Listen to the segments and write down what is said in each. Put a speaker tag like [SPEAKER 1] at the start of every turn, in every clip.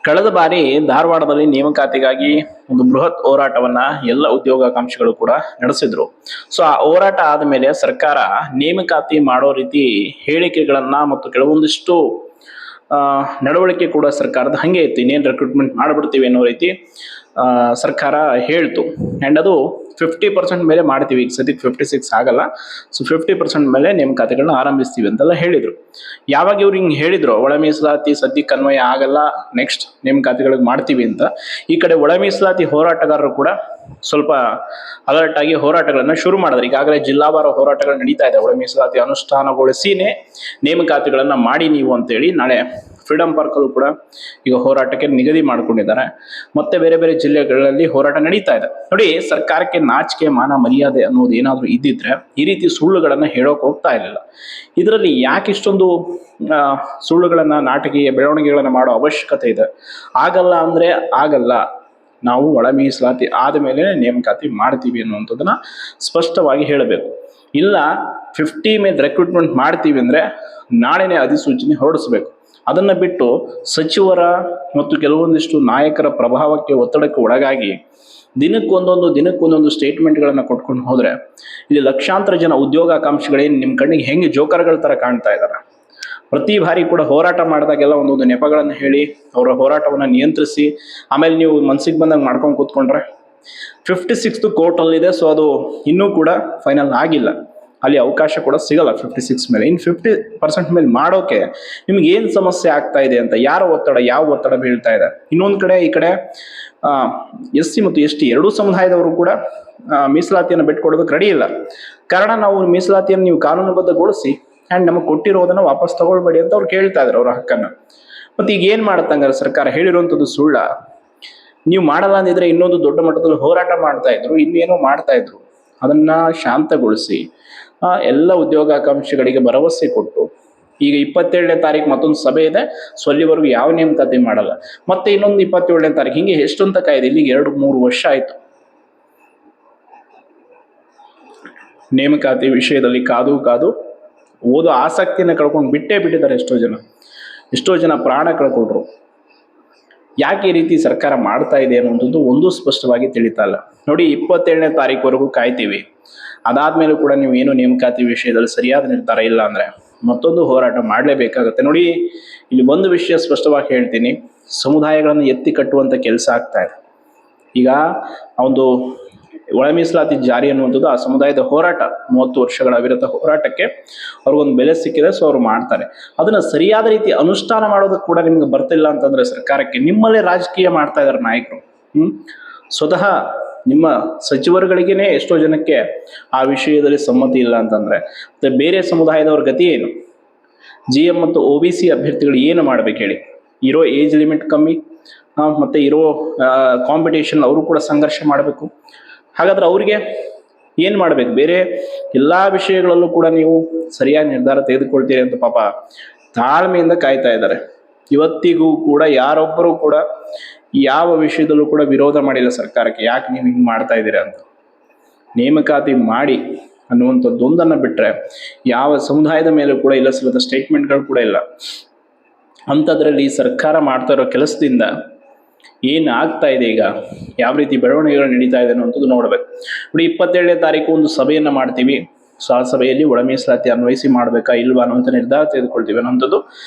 [SPEAKER 1] ಕಳೆದ ಬಾರಿ ಧಾರವಾಡದಲ್ಲಿ ನೇಮಕಾತಿಗಾಗಿ ಒಂದು ಬೃಹತ್ ಹೋರಾಟವನ್ನ ಎಲ್ಲ ಉದ್ಯೋಗಾಕಾಂಕ್ಷಿಗಳು ಕೂಡ ನಡೆಸಿದ್ರು. ಸೊ ಆ ಹೋರಾಟ ಆದ್ಮೇಲೆ ಸರ್ಕಾರ ನೇಮಕಾತಿ ಮಾಡೋ ರೀತಿ ಹೇಳಿಕೆಗಳನ್ನ ಮತ್ತು ಕೆಲವೊಂದಿಷ್ಟು ನಡವಳಿಕೆ ಕೂಡ ಸರ್ಕಾರದ ಹಂಗೆ ಇತ್ತು. ಇನ್ನೇನು ರಿಕ್ರೂಟ್ಮೆಂಟ್ ಮಾಡಿಬಿಡ್ತೀವಿ ಅನ್ನೋ ರೀತಿ ಸರ್ಕಾರ ಹೇಳ್ತು. ಆ್ಯಂಡ್ ಅದು 50% ಮೇಲೆ ಮಾಡ್ತೀವಿ, ಈಗ ಸದ್ಯಕ್ಕೆ 56 ಆಗಲ್ಲ, ಸೊ 50% ಮೇಲೆ ನೇಮಕಾತಿಗಳನ್ನ ಆರಂಭಿಸ್ತೀವಿ ಅಂತೆಲ್ಲ ಹೇಳಿದ್ರು. ಯಾವಾಗ ಇವ್ರು ಹಿಂಗೆ ಹೇಳಿದ್ರು ಒಳ ಮೀಸಲಾತಿ ಸದ್ಯಕ್ಕೆ ಅನ್ವಯ ಆಗಲ್ಲ, ನೆಕ್ಸ್ಟ್ ನೇಮಕಾತಿಗಳಿಗೆ ಮಾಡ್ತೀವಿ ಅಂತ, ಈ ಕಡೆ ಒಳ ಮೀಸಲಾತಿ ಹೋರಾಟಗಾರರು ಕೂಡ ಸ್ವಲ್ಪ ಅಲರ್ಟ್ ಆಗಿ ಹೋರಾಟಗಳನ್ನ ಶುರು ಮಾಡಿದ್ರು. ಈಗಾಗಲೇ ಜಿಲ್ಲಾವಾರ ಹೋರಾಟಗಳು ನಡೀತಾ ಇದೆ. ಒಳ ಮೀಸಲಾತಿ ಅನುಷ್ಠಾನಗೊಳಿಸಿನೇ ನೇಮಕಾತಿಗಳನ್ನ ಮಾಡಿ ನೀವು ಅಂತೇಳಿ ನಾಳೆ ಫ್ರೀಡಂ ಪಾರ್ಕ್ ಅಲ್ಲೂ ಕೂಡ ಈಗ ಹೋರಾಟಕ್ಕೆ ನಿಗದಿ ಮಾಡಿಕೊಂಡಿದ್ದಾರೆ. ಮತ್ತೆ ಬೇರೆ ಬೇರೆ ಜಿಲ್ಲೆಗಳಲ್ಲಿ ಹೋರಾಟ ನಡೀತಾ ಇದೆ. ನೋಡಿ, ಸರ್ಕಾರಕ್ಕೆ ನಾಚಿಕೆ ಮಾನ ಮರ್ಯಾದೆ ಅನ್ನೋದು ಏನಾದ್ರೂ ಇದ್ದಿದ್ರೆ ಈ ರೀತಿ ಸುಳ್ಳುಗಳನ್ನ ಹೇಳೋಕೆ ಹೋಗ್ತಾ ಇರಲಿಲ್ಲ. ಇದರಲ್ಲಿ ಯಾಕೆ ಇಷ್ಟೊಂದು ಸುಳ್ಳುಗಳನ್ನ, ನಾಟಕೀಯ ಬೆಳವಣಿಗೆಗಳನ್ನ ಮಾಡೋ ಅವಶ್ಯಕತೆ ಇದೆ? ಆಗಲ್ಲ ಅಂದ್ರೆ ಆಗಲ್ಲ, ನಾವು ಒಳ ಮೀಸಲಾತಿ ಆದಮೇಲೆ ನೇಮಕಾತಿ ಮಾಡ್ತೀವಿ ಅನ್ನುವಂಥದ್ದನ್ನ ಸ್ಪಷ್ಟವಾಗಿ ಹೇಳಬೇಕು. ಇಲ್ಲ 50 ಮೇಲೆ ರೆಕ್ರೂಟ್ಮೆಂಟ್ ಮಾಡ್ತೀವಿ ಅಂದ್ರೆ ನಾಳೆನೇ ಅಧಿಸೂಚನೆ ಹೊರಡಿಸ್ಬೇಕು. ಅದನ್ನ ಬಿಟ್ಟು ಸಚಿವರ ಮತ್ತು ಕೆಲವೊಂದಿಷ್ಟು ನಾಯಕರ ಪ್ರಭಾವಕ್ಕೆ, ಒತ್ತಡಕ್ಕೆ ಒಳಗಾಗಿ ದಿನಕ್ಕೊಂದೊಂದು ಸ್ಟೇಟ್ಮೆಂಟ್ಗಳನ್ನ ಕೊಟ್ಕೊಂಡು ಹೋದ್ರೆ ಇಲ್ಲಿ ಲಕ್ಷಾಂತರ ಜನ ಉದ್ಯೋಗಾಕಾಂಕ್ಷಿಗಳೇನು ನಿಮ್ಮ ಕಣ್ಣಿಗೆ ಹೆಂಗೆ ಜೋಕರ್ಗಳ ತರ ಕಾಣ್ತಾ ಇದ್ದಾರೆ. ಪ್ರತಿ ಬಾರಿ ಕೂಡ ಹೋರಾಟ ಮಾಡಿದಾಗೆಲ್ಲ ಒಂದೊಂದು ನೆಪಗಳನ್ನು ಹೇಳಿ ಅವರ ಹೋರಾಟವನ್ನು ನಿಯಂತ್ರಿಸಿ ಆಮೇಲೆ ನೀವು ಮನ್ಸಿಗೆ ಬಂದಾಗ ಮಾಡ್ಕೊಂಡು ಕೂತ್ಕೊಂಡ್ರೆ 56th ಕೋರ್ಟಲ್ಲಿದೆ. ಸೊ ಅದು ಇನ್ನೂ ಕೂಡ ಫೈನಲ್ ಆಗಿಲ್ಲ, ಅಲ್ಲಿ ಅವಕಾಶ ಕೂಡ ಸಿಗಲ್ಲ 56 ಮೇಲೆ. ಇನ್ನು 50% ಮೇಲೆ ಮಾಡೋಕೆ ನಿಮ್ಗೆ ಏನು ಸಮಸ್ಯೆ ಆಗ್ತಾ ಇದೆ ಅಂತ, ಯಾವ ಒತ್ತಡ ಬೀಳ್ತಾ ಇದೆ? ಇನ್ನೊಂದು ಕಡೆ ಈ ಕಡೆ SC ಮತ್ತು ST ಎರಡೂ ಸಮುದಾಯದವರು ಕೂಡ ಮೀಸಲಾತಿಯನ್ನು ಬಿಟ್ಕೊಡೋದಕ್ಕೆ ರೆಡಿ ಇಲ್ಲ. ಕಾರಣ, ನಾವು ಮೀಸಲಾತಿಯನ್ನು ನೀವು ಕಾನೂನುಬದ್ಧಗೊಳಿಸಿ ಆ್ಯಂಡ್ ನಮಗೆ ಕೊಟ್ಟಿರೋದನ್ನ ವಾಪಸ್ ತಗೊಳ್ಬೇಡಿ ಅಂತ ಅವ್ರು ಕೇಳ್ತಾ ಇದ್ರು ಅವ್ರ ಹಕ್ಕನ್ನು. ಮತ್ತೆ ಈಗ ಏನು ಮಾಡತ್ತಂಗಾರೆ ಸರ್ಕಾರ? ಹೇಳಿರುವಂಥದ್ದು ಸುಳ್ಳ? ನೀವು ಮಾಡಲ್ಲ ಅಂದಿದ್ರೆ ಇನ್ನೊಂದು ದೊಡ್ಡ ಮಟ್ಟದಲ್ಲಿ ಹೋರಾಟ ಮಾಡ್ತಾ ಇದ್ರು, ಇನ್ನೇನೋ ಮಾಡ್ತಾ ಇದ್ರು. ಅದನ್ನ ಶಾಂತಗೊಳಿಸಿ ಎಲ್ಲ ಉದ್ಯೋಗಾಕಾಂಕ್ಷಿಗಳಿಗೆ ಭರವಸೆ ಕೊಟ್ಟು, ಈಗ 27ನೇ ತಾರೀಕು ಮತ್ತೊಂದು ಸಭೆ ಇದೆ, ಸೊ ಅಲ್ಲಿವರೆಗೂ ಯಾವ ನೇಮಕಾತಿ ಮಾಡಲ್ಲ, ಮತ್ತೆ ಇನ್ನೊಂದು 27ನೇ ತಾರೀಕು, ಹಿಂಗೆ ಎಷ್ಟೊಂತ ಕಾಯ್ದೆ? ಇಲ್ಲಿಗೆ 2-3 ವರ್ಷ ಆಯ್ತು. ನೇಮಕಾತಿ ವಿಷಯದಲ್ಲಿ ಕಾದು ಓದೋ ಆಸಕ್ತಿಯನ್ನು ಕಳ್ಕೊಂಡು ಬಿಟ್ಟಿದ್ದಾರೆ ಎಷ್ಟೋ ಜನ ಪ್ರಾಣ ಕಳ್ಕೊಂಡ್ರು. ಯಾಕೆ ಈ ರೀತಿ ಸರ್ಕಾರ ಮಾಡ್ತಾ ಇದೆ ಅನ್ನೋದು ಒಂದು ಸ್ಪಷ್ಟವಾಗಿ ತಿಳಿತಾ ಇಲ್ಲ. ನೋಡಿ, 27ನೇ ತಾರೀಕುವರೆಗೂ ಕಾಯ್ತೀವಿ, ಅದಾದ್ಮೇಲೂ ಕೂಡ ನೀವು ಏನು ನೇಮಕಾತಿ ವಿಷಯದಲ್ಲಿ ಸರಿಯಾದ ನಿರ್ಧಾರ ಇಲ್ಲ ಅಂದ್ರೆ ಮತ್ತೊಂದು ಹೋರಾಟ ಮಾಡಲೇಬೇಕಾಗತ್ತೆ. ನೋಡಿ, ಇಲ್ಲಿ ಒಂದು ವಿಷಯ ಸ್ಪಷ್ಟವಾಗಿ ಹೇಳ್ತೀನಿ, ಸಮುದಾಯಗಳನ್ನು ಎತ್ತಿ ಕಟ್ಟುವಂತ ಕೆಲಸ ಆಗ್ತಾ ಇದೆ. ಈಗ ಒಂದು ಒಳ ಮೀಸಲಾತಿ ಜಾರಿ ಅನ್ನುವಂಥದ್ದು ಆ ಸಮುದಾಯದ ಹೋರಾಟ, 30 ವರ್ಷಗಳ ಅವಿರತ ಹೋರಾಟಕ್ಕೆ ಅವ್ರಿಗೊಂದು ಬೆಲೆ ಸಿಕ್ಕಿದೆ. ಸೊ ಅವ್ರು ಮಾಡ್ತಾರೆ. ಅದನ್ನ ಸರಿಯಾದ ರೀತಿ ಅನುಷ್ಠಾನ ಮಾಡೋದಕ್ಕೆ ಕೂಡ ನಿಮ್ಗೆ ಬರ್ತಿಲ್ಲ ಅಂತಂದ್ರೆ ಸರ್ಕಾರಕ್ಕೆ, ನಿಮ್ಮಲ್ಲೇ ರಾಜಕೀಯ ಮಾಡ್ತಾ ಇದ್ದಾರೆ ನಾಯಕರು. ಸ್ವತಃ ನಿಮ್ಮ ಸಚಿವರುಗಳಿಗೇನೆ ಎಷ್ಟೋ ಜನಕ್ಕೆ ಆ ವಿಷಯದಲ್ಲಿ ಸಮ್ಮತಿ ಇಲ್ಲ ಅಂತಂದ್ರೆ ಮತ್ತೆ ಬೇರೆ ಸಮುದಾಯದವ್ರ ಗತಿ ಏನು? GM ಮತ್ತು OBC ಅಭ್ಯರ್ಥಿಗಳು ಏನು ಮಾಡ್ಬೇಕು ಹೇಳಿ? ಇರೋ ಏಜ್ ಲಿಮಿಟ್ ಕಮ್ಮಿ, ಮತ್ತೆ ಇರೋ ಕಾಂಪಿಟೇಷನ್ ಅವರು ಕೂಡ ಸಂಘರ್ಷ ಮಾಡಬೇಕು. ಹಾಗಾದ್ರೆ ಅವ್ರಿಗೆ ಏನ್ ಮಾಡ್ಬೇಕು? ಬೇರೆ ಎಲ್ಲಾ ವಿಷಯಗಳಲ್ಲೂ ಕೂಡ ನೀವು ಸರಿಯಾಗಿ ನಿರ್ಧಾರ ತೆಗೆದುಕೊಳ್ತೀರಿ ಅಂತ ಪಾಪ ತಾಳ್ಮೆಯಿಂದ ಕಾಯ್ತಾ ಇದ್ದಾರೆ. ಇವತ್ತಿಗೂ ಕೂಡ ಯಾರೊಬ್ಬರು ಕೂಡ ಯಾವ ವಿಷಯದಲ್ಲೂ ಕೂಡ ವಿರೋಧ ಮಾಡಿಲ್ಲ ಸರ್ಕಾರಕ್ಕೆ, ಯಾಕೆ ನೀವು ಹಿಂಗೆ ಮಾಡ್ತಾ ಇದ್ದೀರಾ ಅಂತ. ನೇಮಕಾತಿ ಮಾಡಿ ಅನ್ನುವಂಥದ್ದೊಂದನ್ನು ಬಿಟ್ರೆ ಯಾವ ಸಮುದಾಯದ ಮೇಲೂ ಕೂಡ ಇಲ್ಲ ಸಲ್ಲದ ಸ್ಟೇಟ್ಮೆಂಟ್ಗಳು ಕೂಡ ಇಲ್ಲ. ಅಂಥದ್ರಲ್ಲಿ ಸರ್ಕಾರ ಮಾಡ್ತಾ ಇರೋ ಕೆಲಸದಿಂದ ಏನು ಆಗ್ತಾ ಇದೆ, ಈಗ ಯಾವ ರೀತಿ ಬೆಳವಣಿಗೆಗಳು ನಡೀತಾ ಇದೆ ಅನ್ನುವಂಥದ್ದು ನೋಡ್ಬೇಕು. ನೋಡಿ, 27ನೇ ತಾರೀಕು ಒಂದು ಸಭೆಯನ್ನ ಮಾಡ್ತೀವಿ. ಸೊ ಆ ಸಭೆಯಲ್ಲಿ ಒಳ ಮೀಸಲಾತಿ ಅನ್ವಯಿಸಿ ಮಾಡ್ಬೇಕಾ ಇಲ್ವಾ ಅನ್ನುವಂಥ ನಿರ್ಧಾರ ತೆಗೆದುಕೊಳ್ತೀವಿ ಅನ್ನೋಂಥದ್ದು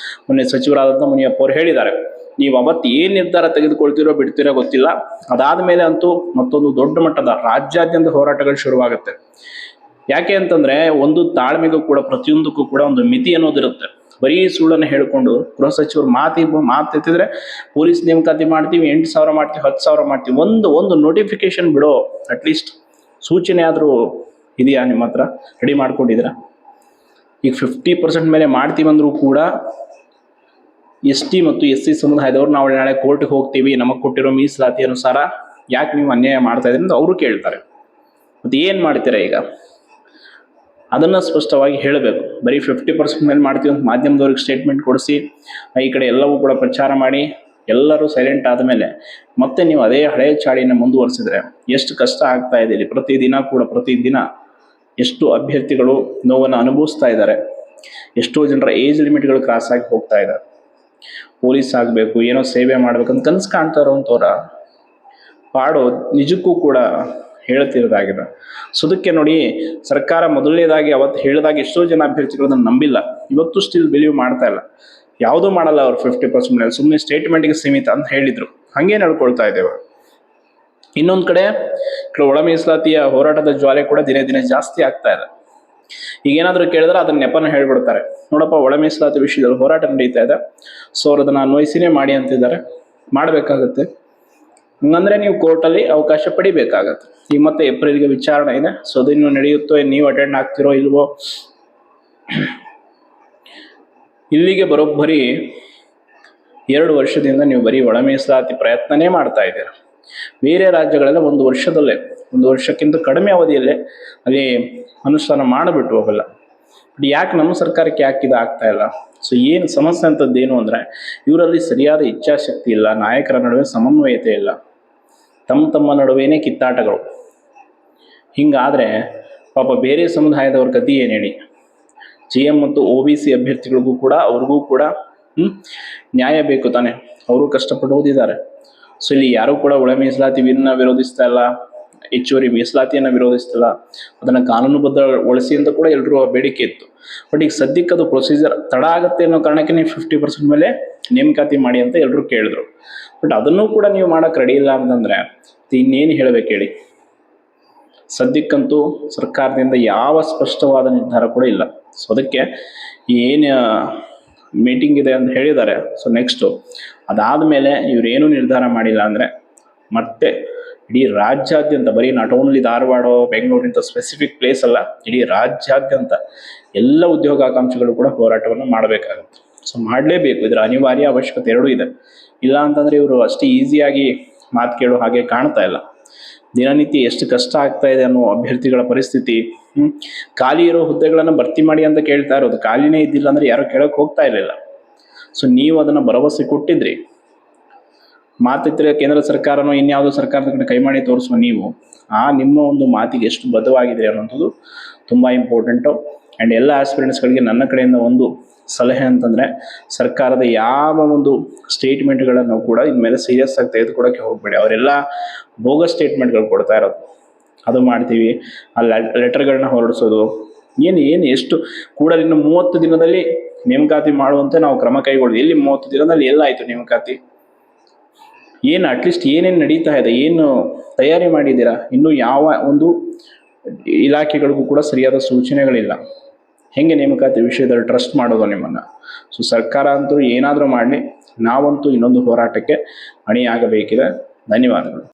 [SPEAKER 1] ಮೊನ್ನೆ ಸಚಿವರಾದಂಥ ಮುನಿಯಪ್ಪ ಅವರು ಹೇಳಿದ್ದಾರೆ. ನೀವು ಅವತ್ತು ಏನ್ ನಿರ್ಧಾರ ತೆಗೆದುಕೊಳ್ತೀರೋ ಬಿಡ್ತೀರೋ ಗೊತ್ತಿಲ್ಲ, ಅದಾದ್ಮೇಲೆ ಅಂತೂ ಮತ್ತೊಂದು ದೊಡ್ಡ ಮಟ್ಟದ ರಾಜ್ಯಾದ್ಯಂತ ಹೋರಾಟಗಳು ಶುರುವಾಗುತ್ತೆ. ಯಾಕೆ ಅಂತಂದ್ರೆ ಒಂದು ತಾಳ್ಮೆಗೂ ಕೂಡ ಪ್ರತಿಯೊಂದಕ್ಕೂ ಕೂಡ ಒಂದು ಮಿತಿ ಅನ್ನೋದಿರುತ್ತೆ. ಬರೀ ಸುಳ್ಳನ್ನು ಹೇಳ್ಕೊಂಡು ಗೃಹ ಸಚಿವರು ಮಾತೆತ್ತಿದ್ರೆ ಪೊಲೀಸ್ ನೇಮಕಾತಿ ಮಾಡ್ತೀವಿ, 8,000 ಮಾಡ್ತೀವಿ, 10,000 ಮಾಡ್ತೀವಿ, ಒಂದು ನೋಟಿಫಿಕೇಶನ್ ಬಿಡೋ ಅಟ್ಲೀಸ್ಟ್ ಸೂಚನೆ ಆದ್ರೂ ಇದೆಯಾ ನಿಮ್ಮ ಹತ್ರ? ರೆಡಿ ಮಾಡ್ಕೊಂಡಿದ್ದೀರಾ? ಈಗ 50% ಮೇಲೆ ಮಾಡ್ತೀವಂದ್ರೂ ಕೂಡ ST ಮತ್ತು SC ಸಮುದಾಯದವ್ರು ನಾವು ನಾಳೆ ಕೋರ್ಟ್ಗೆ ಹೋಗ್ತೀವಿ, ನಮಗೆ ಕೊಟ್ಟಿರೋ ಮೀಸಲಾತಿ ಅನುಸಾರ ಯಾಕೆ ನೀವು ಅನ್ಯಾಯ ಮಾಡ್ತಾ ಇದ್ದೀರಿ ಅಂತ ಅವರು ಕೇಳ್ತಾರೆ. ಮತ್ತೆ ಏನ್ ಮಾಡ್ತೀರಾ ಈಗ? ಅದನ್ನ ಸ್ಪಷ್ಟವಾಗಿ ಹೇಳಬೇಕು. ಬರೀ 50% ಮೇಲೆ ಮಾಡ್ತೀವಿ ಅಂತ ಮಾಧ್ಯಮದವ್ರಿಗೆ ಸ್ಟೇಟ್ಮೆಂಟ್ ಕೊಡಿಸಿ ಈ ಕಡೆ ಎಲ್ಲವೂ ಕೂಡ ಪ್ರಚಾರ ಮಾಡಿ ಎಲ್ಲರೂ ಸೈಲೆಂಟ್ ಆದಮೇಲೆ ಮತ್ತೆ ನೀವು ಅದೇ ಹಳೆಯ ಚಾಳಿಯನ್ನು ಮುಂದುವರಿಸಿದ್ರೆ ಎಷ್ಟು ಕಷ್ಟ ಆಗ್ತಾ ಇದೆ. ಇಲ್ಲಿ ಪ್ರತಿದಿನ ಎಷ್ಟು ಅಭ್ಯರ್ಥಿಗಳು ನೋವನ್ನು ಅನುಭವಿಸ್ತಾ ಇದ್ದಾರೆ, ಎಷ್ಟೋ ಜನರ ಏಜ್ ಲಿಮಿಟ್ಗಳು ಕ್ರಾಸ್ ಆಗಿ ಹೋಗ್ತಾ ಇದ್ದಾರೆ. ಪೊಲೀಸ್ ಆಗಬೇಕು, ಏನೋ ಸೇವೆ ಮಾಡ್ಬೇಕಂತ ಕನಸು ಕಾಣ್ತಾ ಇರೋವಂಥವ್ರ ಪಾಡು ನಿಜಕ್ಕೂ ಕೂಡ ಹೇಳ್ತಿರೋದಾಗಿದೆ. ಸೊ ಅದಕ್ಕೆ ನೋಡಿ, ಸರ್ಕಾರ ಮೊದಲನೇದಾಗಿ ಅವತ್ತು ಹೇಳಿದಾಗ ಎಷ್ಟೋ ಜನ ಅಭ್ಯರ್ಥಿಗಳನ್ನ ನಂಬಿಲ್ಲ, ಇವತ್ತು ಸ್ಟಿಲ್ ಬಿಲೀವ್ ಮಾಡ್ತಾ ಇಲ್ಲ. ಯಾವುದೂ ಮಾಡಲ್ಲ ಅವ್ರು 50% ಸುಮ್ಮನೆ ಸ್ಟೇಟ್ಮೆಂಟ್ಗೆ ಸೀಮಿತ ಅಂತ ಹೇಳಿದ್ರು, ಹಂಗೆ ನಡ್ಕೊಳ್ತಾ ಇದ್ದೇವೆ. ಇನ್ನೊಂದು ಕಡೆ ಒಳ ಮೀಸಲಾತಿಯ ಹೋರಾಟದ ಜ್ವಾಲೆ ಕೂಡ ದಿನೇ ದಿನೇ ಜಾಸ್ತಿ ಆಗ್ತಾ ಇದೆ. ಈಗ ಏನಾದರೂ ಕೇಳಿದ್ರೆ ಅದನ್ನ ನೆಪನ ಹೇಳ್ಬಿಡ್ತಾರೆ, ನೋಡಪ್ಪ ಒಳ ಮೀಸಲಾತಿ ವಿಷಯದಲ್ಲಿ ಹೋರಾಟ ನಡೀತಾ ಇದೆ, ಸೊ ಅವ್ರು ಅದನ್ನ ಅನ್ವಯಿಸಿನೇ ಮಾಡಿ ಅಂತಿದ್ದಾರೆ, ಮಾಡಬೇಕಾಗತ್ತೆ. ಹಂಗಂದ್ರೆ ನೀವು ಕೋರ್ಟಲ್ಲಿ ಅವಕಾಶ ಪಡಿಬೇಕಾಗತ್ತೆ. ಈಗ ಮತ್ತೆ ಏಪ್ರಿಲ್ಗೆ ವಿಚಾರಣೆ ಇದೆ, ಸೊ ಅದು ಇನ್ನು ನಡೆಯುತ್ತೋ, ನೀವು ಅಟೆಂಡ್ ಆಗ್ತಿರೋ ಇಲ್ವೋ. ಇಲ್ಲಿಗೆ ಬರೋಬ್ಬರಿ 2 ವರ್ಷದಿಂದ ನೀವು ಬರೀ ಒಳ ಮೀಸಲಾತಿ ಪ್ರಯತ್ನನೇ ಮಾಡ್ತಾ ಇದ್ದೀರ. ಬೇರೆ ರಾಜ್ಯಗಳೆಲ್ಲ 1 ವರ್ಷದಲ್ಲೇ, 1 ವರ್ಷಕ್ಕಿಂತ ಕಡಿಮೆ ಅವಧಿಯಲ್ಲೇ ಅಲ್ಲಿ ಅನುಷ್ಠಾನ ಮಾಡಿಬಿಟ್ಟು ಹೋಗಲ್ಲ. ಬಟ್ ಯಾಕೆ ನಮ್ಮ ಸರ್ಕಾರಕ್ಕೆ ಯಾಕೆ ಇದು ಆಗ್ತಾ ಇಲ್ಲ? ಸೊ ಏನು ಸಮಸ್ಯೆ ಅಂತದ್ದೇನು ಅಂದರೆ, ಇವರಲ್ಲಿ ಸರಿಯಾದ ಇಚ್ಛಾಶಕ್ತಿ ಇಲ್ಲ, ನಾಯಕರ ನಡುವೆ ಸಮನ್ವಯತೆ ಇಲ್ಲ, ತಮ್ಮ ನಡುವೆನೇ ಕಿತ್ತಾಟಗಳು. ಹಿಂಗಾದರೆ ಪಾಪ ಬೇರೆ ಸಮುದಾಯದವ್ರ ಗತಿ ಏನು ಹೇಳಿ? GM ಮತ್ತು OBC ಅಭ್ಯರ್ಥಿಗಳಿಗೂ ಕೂಡ, ಅವ್ರಿಗೂ ಕೂಡ ನ್ಯಾಯ ಬೇಕು ತಾನೆ, ಅವರು ಕಷ್ಟಪಟ್ಟು ಓದಿದ್ದಾರೆ. ಸೊ ಇಲ್ಲಿ ಯಾರೂ ಕೂಡ ಒಳ ಮೀಸಲಾತಿಯನ್ನು ವಿರೋಧಿಸ್ತಾ ಇಲ್ಲ, ಹೆಚ್ಚುವರಿ ಮೀಸಲಾತಿಯನ್ನು ವಿರೋಧಿಸ್ತಿಲ್ಲ, ಅದನ್ನು ಕಾನೂನುಬದ್ಧಗೊಳಿಸಿ ಅಂತ ಕೂಡ ಎಲ್ಲರೂ ಬೇಡಿಕೆ ಇತ್ತು. ಬಟ್ ಈಗ ಸದ್ಯಕ್ಕೆ ಅದು ಪ್ರೊಸೀಜರ್ ತಡ ಆಗುತ್ತೆ ಅನ್ನೋ ಕಾರಣಕ್ಕೆ ನೀವು 50% ಮೇಲೆ ನೇಮಕಾತಿ ಮಾಡಿ ಅಂತ ಎಲ್ಲರೂ ಕೇಳಿದ್ರು. ಬಟ್ ಅದನ್ನೂ ಕೂಡ ನೀವು ಮಾಡೋಕ್ಕೆ ರೆಡಿ ಇಲ್ಲ ಅಂತಂದರೆ ಇನ್ನೇನು ಹೇಳಬೇಕು ಹೇಳಿ? ಸದ್ಯಕ್ಕಂತೂ ಸರ್ಕಾರದಿಂದ ಯಾವ ಸ್ಪಷ್ಟವಾದ ನಿರ್ಧಾರ ಕೂಡ ಇಲ್ಲ. ಸೊ ಅದಕ್ಕೆ ಏನು ಮೀಟಿಂಗ್ ಇದೆ ಅಂತ ಹೇಳಿದ್ದಾರೆ. ಸೊ ನೆಕ್ಸ್ಟು ಅದಾದಮೇಲೆ ಇವರೇನು ನಿರ್ಧಾರ ಮಾಡಿಲ್ಲ ಅಂದರೆ ಮತ್ತೆ ಇಡೀ ರಾಜ್ಯಾದ್ಯಂತ, ಬರೀ ನಾಟ್ ಓನ್ಲಿ ಧಾರವಾಡ ಬೆಂಗಳೂರಿಂತ ಸ್ಪೆಸಿಫಿಕ್ ಪ್ಲೇಸ್ ಅಲ್ಲ, ಇಡೀ ರಾಜ್ಯಾದ್ಯಂತ ಎಲ್ಲ ಉದ್ಯೋಗಾಕಾಂಕ್ಷಿಗಳು ಕೂಡ ಹೋರಾಟವನ್ನು ಮಾಡಬೇಕಾಗುತ್ತೆ. ಸೊ ಮಾಡಲೇಬೇಕು, ಇದರ ಅನಿವಾರ್ಯ ಅವಶ್ಯಕತೆ ಎರಡೂ ಇದೆ. ಇಲ್ಲ ಅಂತಂದರೆ ಇವರು ಅಷ್ಟು ಈಸಿಯಾಗಿ ಮಾತು ಕೇಳೋ ಹಾಗೆ ಕಾಣ್ತಾ ಇಲ್ಲ. ದಿನನಿತ್ಯ ಎಷ್ಟು ಕಷ್ಟ ಆಗ್ತಾ ಇದೆ ಅನ್ನೋ ಅಭ್ಯರ್ಥಿಗಳ ಪರಿಸ್ಥಿತಿ. ಖಾಲಿ ಇರೋ ಹುದ್ದೆಗಳನ್ನು ಭರ್ತಿ ಮಾಡಿ ಅಂತ ಕೇಳ್ತಾ ಇರೋದು, ಖಾಲಿನೇ ಇದ್ದಿಲ್ಲ ಅಂದರೆ ಯಾರು ಕೇಳೋಕೆ ಹೋಗ್ತಾ ಇರಲಿಲ್ಲ. ಸೊ ನೀವು ಅದನ್ನು ಭರವಸೆ ಕೊಟ್ಟಿದ್ರಿ, ಮಾತಿದ್ರೆ ಕೇಂದ್ರ ಸರ್ಕಾರನೋ ಇನ್ಯಾವುದೋ ಸರ್ಕಾರದ ಕಡೆ ಕೈ ಮಾಡಿ ತೋರಿಸುವ ನೀವು ನಿಮ್ಮ ಒಂದು ಮಾತಿಗೆ ಎಷ್ಟು ಬದ್ಧವಾಗಿದೆ ಅನ್ನೋಂಥದ್ದು ತುಂಬ ಇಂಪಾರ್ಟೆಂಟು. ಆ್ಯಂಡ್ ಎಲ್ಲ ಆಸ್ಪಿರೆಂಟ್ಸ್ಗಳಿಗೆ ನನ್ನ ಕಡೆಯಿಂದ ಒಂದು ಸಲಹೆ ಅಂತಂದರೆ, ಸರ್ಕಾರದ ಯಾವ ಒಂದು ಸ್ಟೇಟ್ಮೆಂಟ್ಗಳನ್ನು ಕೂಡ ಇನ್ಮೇಲೆ ಸೀರಿಯಸ್ ಆಗಿ ತೆಗೆದುಕೊಡೋಕ್ಕೆ ಹೋಗಬೇಡಿ. ಅವರೆಲ್ಲ ಬೋಗಸ್ ಸ್ಟೇಟ್ಮೆಂಟ್ಗಳು ಕೊಡ್ತಾ ಇರೋದು. ಅದು ಮಾಡ್ತೀವಿ, ಆ ಲೆಟರ್ಗಳನ್ನ ಹೊರಡಿಸೋದು, ಏನು ಎಷ್ಟು ಕೂಡಲೇ ಇನ್ನು 30 ದಿನದಲ್ಲಿ ನೇಮಕಾತಿ ಮಾಡುವಂತೆ ನಾವು ಕ್ರಮ ಕೈಗೊಳ್ಳಿ. ಎಲ್ಲಿ 30 ದಿನದಲ್ಲಿ ಎಲ್ಲಾಯಿತು ನೇಮಕಾತಿ? ಏನು ಅಟ್ಲೀಸ್ಟ್ ಏನೇನು ನಡೀತಾ ಇದೆ, ಏನು ತಯಾರಿ ಮಾಡಿದ್ದೀರಾ? ಇನ್ನೂ ಯಾವ ಒಂದು ಇಲಾಖೆಗಳಿಗೂ ಕೂಡ ಸರಿಯಾದ ಸೂಚನೆಗಳಿಲ್ಲ. ಹೆಂಗೆ ನೇಮಕಾತಿ ವಿಷಯದಲ್ಲಿ ಟ್ರಸ್ಟ್ ಮಾಡೋದು ನಿಮ್ಮನ್ನು? ಸೊ ಸರ್ಕಾರ ಅಂತೂ ಏನಾದರೂ ಮಾಡಲಿ, ನಾವಂತೂ ಇನ್ನೊಂದು ಹೋರಾಟಕ್ಕೆ ಅಣಿಯಾಗಬೇಕಿದೆ. ಧನ್ಯವಾದಗಳು.